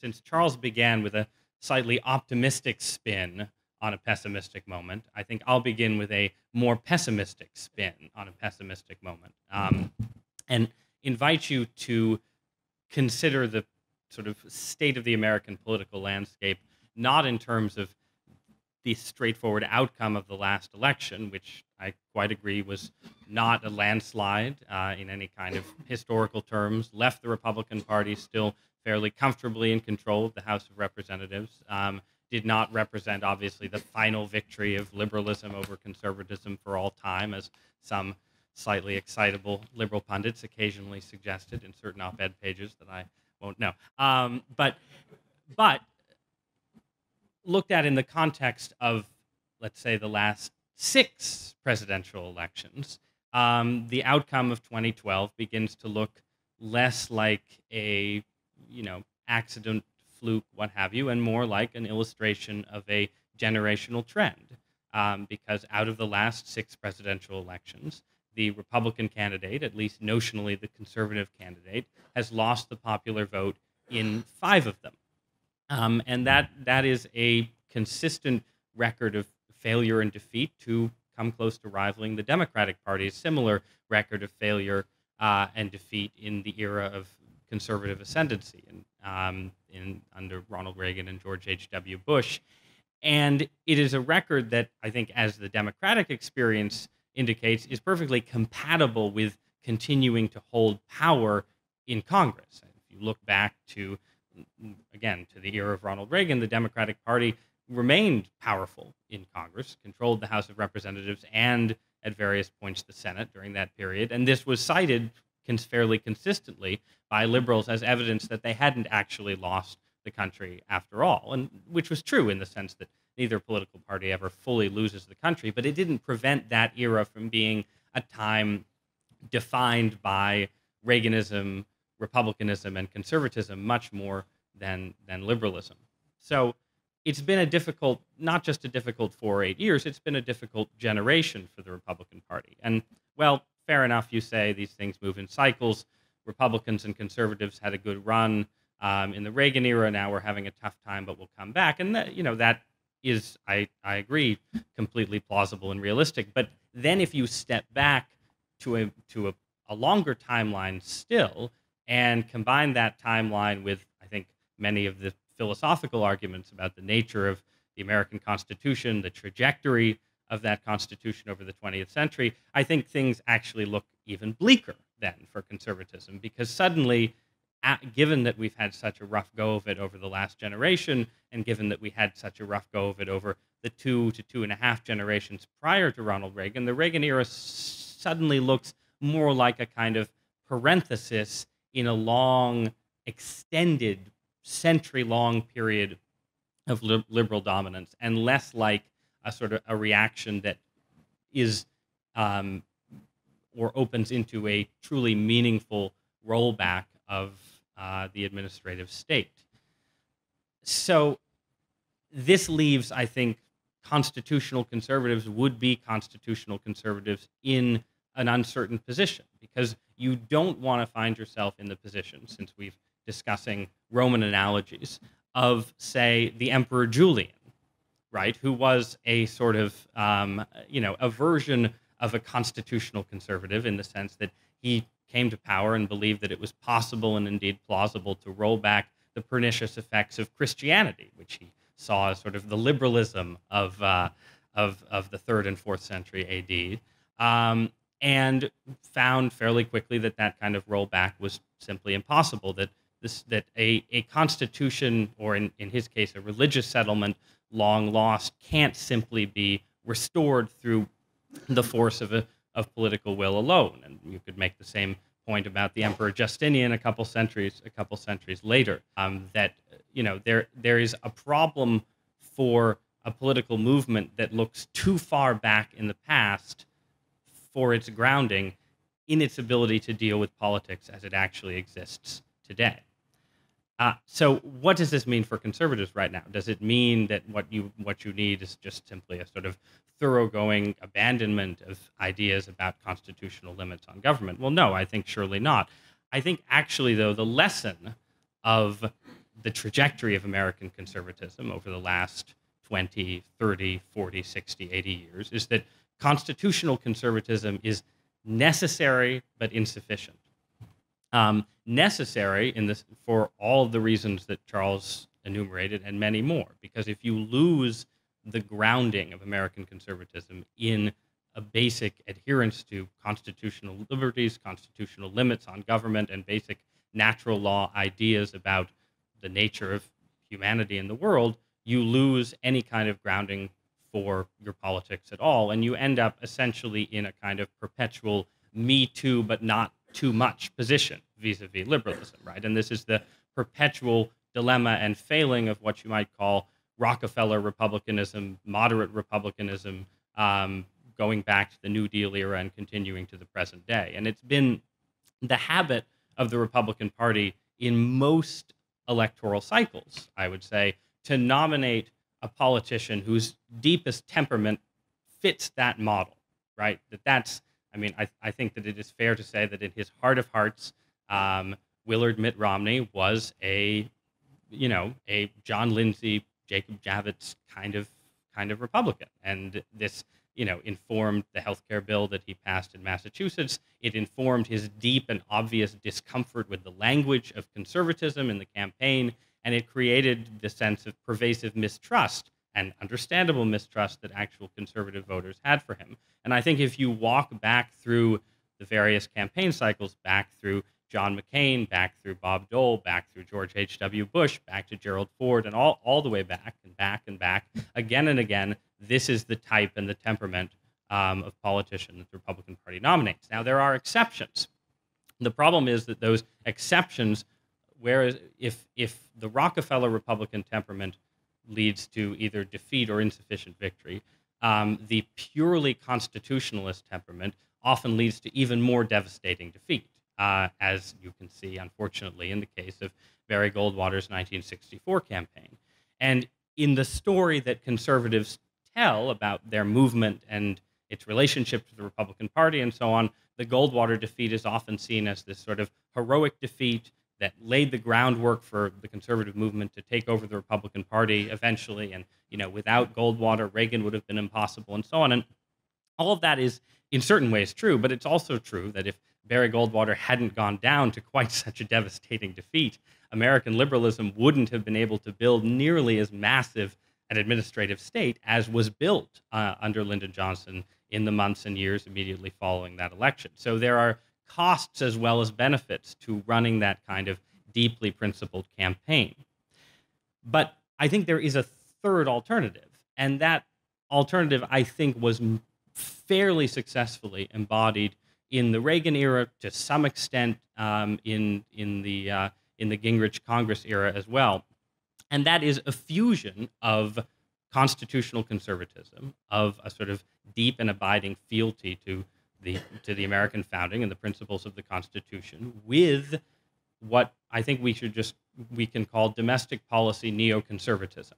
since Charles began with a slightly optimistic spin on a pessimistic moment, I think I'll begin with a more pessimistic spin on a pessimistic moment, and invite you to consider the sort of state of the American political landscape, not in terms of the straightforward outcome of the last election, which I quite agree was not a landslide in any kind of historical terms, left the Republican Party still fairly comfortably in control of the House of Representatives, did not represent, obviously, the final victory of liberalism over conservatism for all time, as some slightly excitable liberal pundits occasionally suggested in certain op-ed pages that I won't know. But looked at in the context of, let's say, the last 6 presidential elections, the outcome of 2012 begins to look less like a, accident, fluke, what have you, and more like an illustration of a generational trend. Because out of the last 6 presidential elections, the Republican candidate, at least notionally the conservative candidate, has lost the popular vote in 5 of them. And that is a consistent record of failure and defeat to come close to rivaling the Democratic Party's similar record of failure and defeat in the era of conservative ascendancy under Ronald Reagan and George H.W. Bush. And it is a record that I think, as the Democratic experience indicates, is perfectly compatible with continuing to hold power in Congress. If you look back to, again, to the era of Ronald Reagan, the Democratic Party remained powerful in Congress, controlled the House of Representatives and, at various points, the Senate during that period. And this was cited fairly consistently by liberals as evidence that they hadn't actually lost the country after all, and which was true in the sense that neither political party ever fully loses the country, but it didn't prevent that era from being a time defined by Reaganism, republicanism, and conservatism much more than liberalism. So it's been a difficult, not just a difficult 4 or 8 years, it's been a difficult generation for the Republican Party. And, well, fair enough, you say these things move in cycles. Republicans and conservatives had a good run in the Reagan era. Now we're having a tough time, but we'll come back. And that is, I agree, completely plausible and realistic. But then if you step back to a longer timeline still and combine that timeline with, I think, many of the philosophical arguments about the nature of the American Constitution, the trajectory of that Constitution over the 20th century, I think things actually look even bleaker then for conservatism, because suddenly, given that we've had such a rough go of it over the last generation, and given that we had such a rough go of it over the 2 to 2.5 generations prior to Ronald Reagan, the Reagan era suddenly looks more like a kind of parenthesis in a long, extended, century-long period of liberal dominance, and less like a sort of a reaction that is or opens into a truly meaningful rollback of the administrative state. So this leaves, I think, constitutional conservatives, would-be constitutional conservatives, in an uncertain position, because you don't want to find yourself in the position, since we've discussing Roman analogies, of, say, the Emperor Julian, right, who was a sort of, a version of a constitutional conservative, in the sense that he came to power and believed that it was possible and indeed plausible to roll back the pernicious effects of Christianity, which he saw as sort of the liberalism of the 3rd and 4th century AD, and found fairly quickly that that kind of rollback was simply impossible, that a constitution, or in his case, a religious settlement long lost, can't simply be restored through the force of political will alone. And you could make the same point about the Emperor Justinian a couple centuries later. That there is a problem for a political movement that looks too far back in the past for its grounding in its ability to deal with politics as it actually exists today. So what does this mean for conservatives right now? Does it mean that what you need is just simply a sort of thoroughgoing abandonment of ideas about constitutional limits on government? Well, no, I think surely not. I think actually, though, the lesson of the trajectory of American conservatism over the last 20, 30, 40, 60, 80 years is that constitutional conservatism is necessary but insufficient. Necessary for all of the reasons that Charles enumerated and many more, because if you lose the grounding of American conservatism in a basic adherence to constitutional liberties, constitutional limits on government, and basic natural law ideas about the nature of humanity in the world, you lose any kind of grounding for your politics at all, and you end up essentially in a kind of perpetual me too but not too much position vis-a-vis liberalism, right? And this is the perpetual dilemma and failing of what you might call Rockefeller Republicanism, moderate Republicanism, going back to the New Deal era and continuing to the present day. And it's been the habit of the Republican Party in most electoral cycles, I would say, to nominate a politician whose deepest temperament fits that model, right? I think that it is fair to say that in his heart of hearts, Willard Mitt Romney was a John Lindsay, Jacob Javits kind of Republican, and this informed the healthcare bill that he passed in Massachusetts. It informed his deep and obvious discomfort with the language of conservatism in the campaign, and it created the sense of pervasive mistrust and understandable mistrust that actual conservative voters had for him. And I think if you walk back through the various campaign cycles, back through John McCain, back through Bob Dole, back through George H.W. Bush, back to Gerald Ford, and all the way back and back and back, again and again, this is the type and the temperament of politician that the Republican Party nominates. Now, there are exceptions. The problem is that those exceptions, whereas if the Rockefeller Republican temperament leads to either defeat or insufficient victory, the purely constitutionalist temperament often leads to even more devastating defeat, as you can see, unfortunately, in the case of Barry Goldwater's 1964 campaign. And in the story that conservatives tell about their movement and its relationship to the Republican Party and so on, the Goldwater defeat is often seen as this sort of heroic defeat that laid the groundwork for the conservative movement to take over the Republican Party eventually. And, without Goldwater, Reagan would have been impossible and so on. And all of that is in certain ways true, but it's also true that if Barry Goldwater hadn't gone down to quite such a devastating defeat, American liberalism wouldn't have been able to build nearly as massive an administrative state as was built under Lyndon Johnson in the months and years immediately following that election. So there are costs as well as benefits to running that kind of deeply principled campaign. But I think there is a third alternative, and that alternative, I think, was fairly successfully embodied in the Reagan era, to some extent in the Gingrich Congress era as well, and that is a fusion of constitutional conservatism, of a sort of deep and abiding fealty to the American founding and the principles of the Constitution, with what I think we can call domestic policy neoconservatism.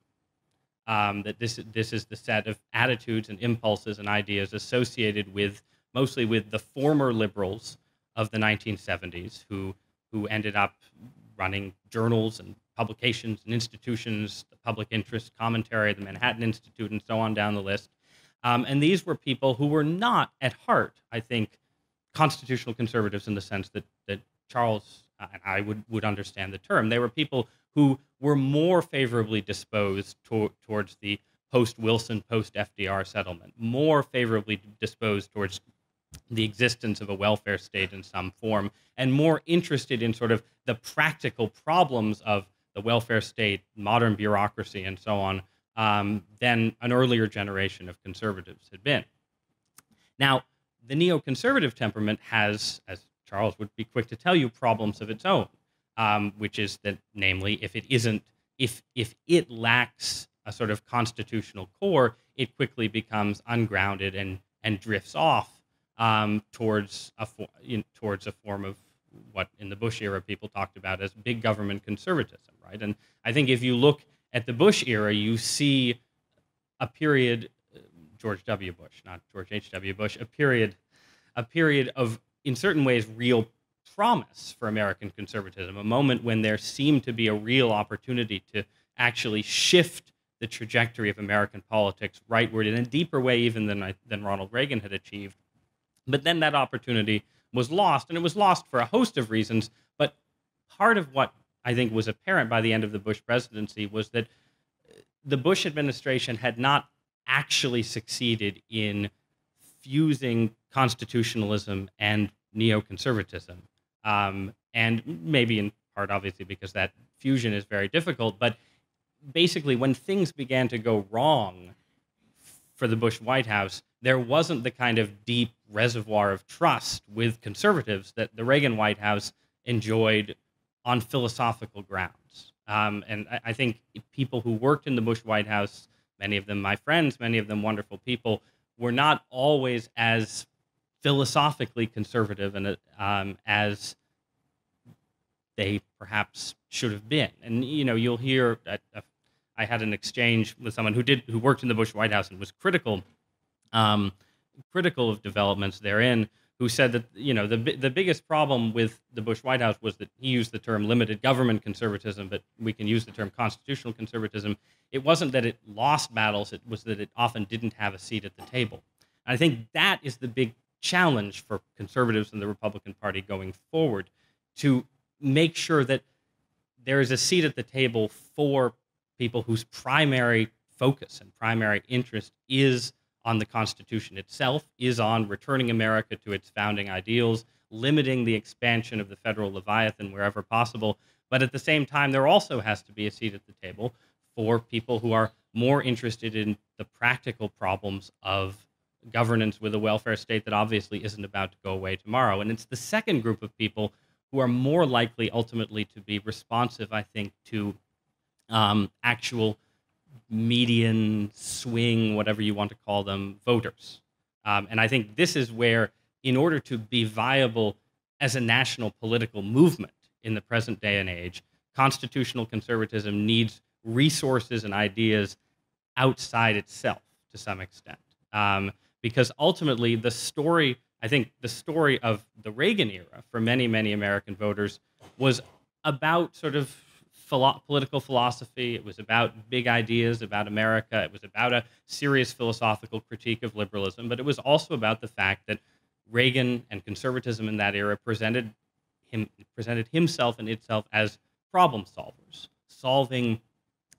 That this is the set of attitudes and impulses and ideas associated mostly with the former liberals of the 1970s, who ended up running journals and publications and institutions, the Public Interest Commentary, the Manhattan Institute, and so on down the list. And these were people who were not, at heart, I think, constitutional conservatives in the sense that Charles and I would understand the term. They were people who were more favorably disposed towards the post-Wilson, post-FDR settlement, more favorably disposed towards the existence of a welfare state in some form, and more interested in sort of the practical problems of the welfare state, modern bureaucracy, and so on, than an earlier generation of conservatives had been. Now, the neoconservative temperament has, as Charles would be quick to tell you, problems of its own, which is that, namely, if it lacks a sort of constitutional core, it quickly becomes ungrounded and drifts off towards a form of what in the Bush era people talked about as big government conservatism, right? And I think if you look at the Bush era, you see a period, George W. Bush, not George H.W. Bush, a period of, in certain ways, real promise for American conservatism, a moment when there seemed to be a real opportunity to actually shift the trajectory of American politics rightward in a deeper way even than Ronald Reagan had achieved. But then that opportunity was lost, and it was lost for a host of reasons. But part of what I think was apparent by the end of the Bush presidency was that the Bush administration had not actually succeeded in fusing constitutionalism and neoconservatism. And maybe in part, obviously, because that fusion is very difficult. But basically, when things began to go wrong for the Bush White House, there wasn't the kind of deep reservoir of trust with conservatives that the Reagan White House enjoyed on philosophical grounds. And I think people who worked in the Bush White House, many of them my friends, many of them wonderful people, were not always as philosophically conservative and as they perhaps should have been. And you'll hear I had an exchange with someone who worked in the Bush White House and was critical of developments therein, who said that the biggest problem with the Bush White House was that he used the term limited government conservatism, but we can use the term constitutional conservatism. It wasn't that it lost battles; it was that it often didn't have a seat at the table. And I think that is the big challenge for conservatives in the Republican Party going forward, to make sure that there is a seat at the table for people whose primary focus and primary interest is on the Constitution itself, is on returning America to its founding ideals, limiting the expansion of the federal Leviathan wherever possible. But at the same time, there also has to be a seat at the table for people who are more interested in the practical problems of governance with a welfare state that obviously isn't about to go away tomorrow. And it's the second group of people who are more likely ultimately to be responsive, I think, to actual median, swing, whatever you want to call them, voters. And I think this is where, in order to be viable as a national political movement in the present day and age, constitutional conservatism needs resources and ideas outside itself to some extent. Because ultimately, I think the story of the Reagan era for many, many American voters was about sort of political philosophy. It was about big ideas about America. It was about a serious philosophical critique of liberalism. But it was also about the fact that Reagan and conservatism in that era presented himself and itself as problem solvers, solving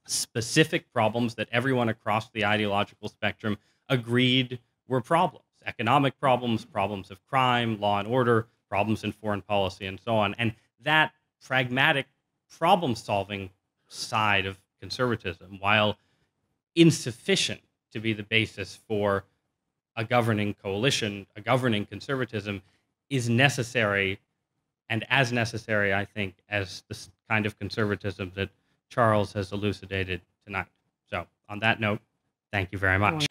specific problems that everyone across the ideological spectrum agreed were problems. Economic problems, problems of crime, law and order, problems in foreign policy, and so on. And that pragmatic problem-solving side of conservatism, while insufficient to be the basis for a governing coalition, a governing conservatism, is necessary, and as necessary, I think, as the kind of conservatism that Charles has elucidated tonight. So, on that note, thank you very much.